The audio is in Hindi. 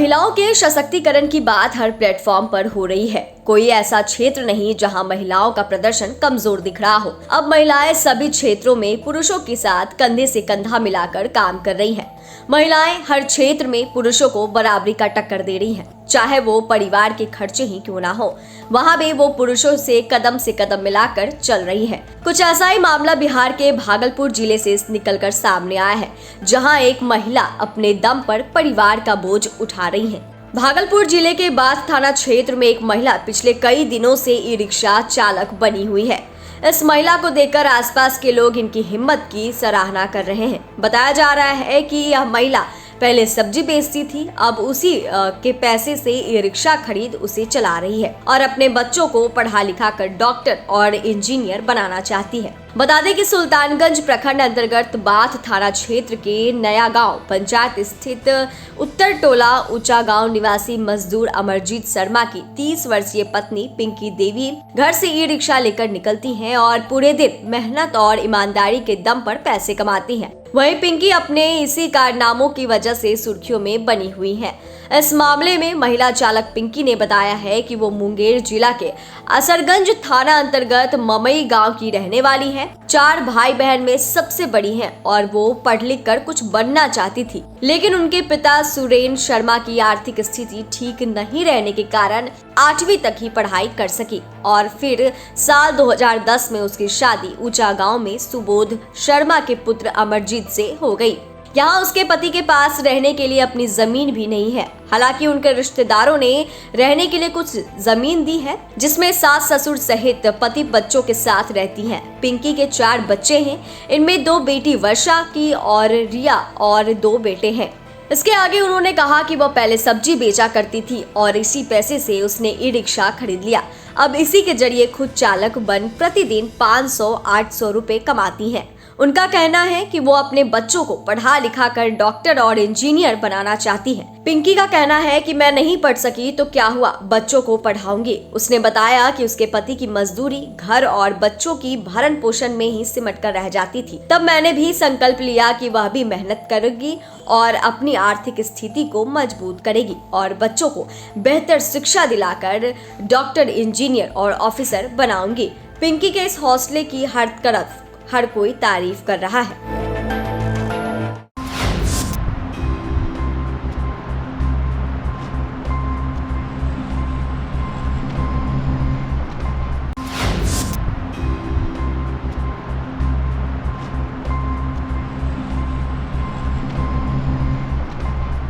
महिलाओं के सशक्तिकरण की बात हर प्लेटफॉर्म पर हो रही है। कोई ऐसा क्षेत्र नहीं जहां महिलाओं का प्रदर्शन कमजोर दिख रहा हो। अब महिलाएं सभी क्षेत्रों में पुरुषों के साथ कंधे से कंधा मिलाकर काम कर रही हैं। महिलाएं हर क्षेत्र में पुरुषों को बराबरी का टक्कर दे रही हैं। चाहे वो परिवार के खर्चे ही क्यों ना हो, वहाँ भी वो पुरुषों से कदम मिलाकर चल रही है। कुछ ऐसा ही मामला बिहार के भागलपुर जिले से निकलकर सामने आया है, जहाँ एक महिला अपने दम पर परिवार का बोझ उठा रही है। भागलपुर जिले के बाथ थाना क्षेत्र में एक महिला पिछले कई दिनों से ई रिक्शा चालक बनी हुई है। इस महिला को देखकर आसपास के लोग इनकी हिम्मत की सराहना कर रहे हैं। बताया जा रहा है कि यह महिला पहले सब्जी बेचती थी, अब उसी के पैसे से ई रिक्शा खरीद उसे चला रही है और अपने बच्चों को पढ़ा लिखा कर डॉक्टर और इंजीनियर बनाना चाहती है। बता दें कि सुल्तानगंज प्रखंड अंतर्गत बाथ थाना क्षेत्र के नया गांव पंचायत स्थित उत्तर टोला ऊंचा गांव निवासी मजदूर अमरजीत शर्मा की 30 वर्षीय पत्नी पिंकी देवी घर से ई रिक्शा लेकर निकलती हैं और पूरे दिन मेहनत और ईमानदारी के दम पर पैसे कमाती हैं। वहीं पिंकी अपने इसी कारनामों की वजह से सुर्खियों में बनी हुई है। इस मामले में महिला चालक पिंकी ने बताया है कि वो मुंगेर जिला के असरगंज थाना अंतर्गत ममई गांव की रहने वाली है। 4 भाई बहन में सबसे बड़ी हैं और वो पढ़ लिख कर कुछ बनना चाहती थी, लेकिन उनके पिता सुरेन शर्मा की आर्थिक स्थिति ठीक नहीं रहने के कारण 8वीं तक ही पढ़ाई कर सकी और फिर साल 2010 में उसकी शादी ऊंचा गांव में सुबोध शर्मा के पुत्र अमरजीत से हो गई। यहाँ उसके पति के पास रहने के लिए अपनी जमीन भी नहीं है। हालांकि उनके रिश्तेदारों ने रहने के लिए कुछ जमीन दी है, जिसमें सास ससुर सहित पति बच्चों के साथ रहती हैं। पिंकी के 4 बच्चे हैं, इनमें 2 बेटी वर्षा की और रिया और 2 बेटे हैं। इसके आगे उन्होंने कहा कि वह पहले सब्जी बेचा करती थी और इसी पैसे से उसने ई रिक्शा खरीद लिया। अब इसी के जरिए खुद चालक बन प्रतिदिन 500-800 रुपए कमाती हैं। उनका कहना है कि वो अपने बच्चों को पढ़ा लिखा कर डॉक्टर और इंजीनियर बनाना चाहती है। पिंकी का कहना है कि मैं नहीं पढ़ सकी तो क्या हुआ, बच्चों को पढ़ाऊंगी। उसने बताया कि उसके पति की मजदूरी घर और बच्चों की भरण पोषण में ही सिमट कर रह जाती थी। तब मैंने भी संकल्प लिया कि वह भी मेहनत करेगी और अपनी आर्थिक स्थिति को मजबूत करेगी और बच्चों को बेहतर शिक्षा दिलाकर डॉक्टर, इंजीनियर और ऑफिसर बनाऊंगी। पिंकी के इस हौसले की हर तरफ हर कोई तारीफ कर रहा है।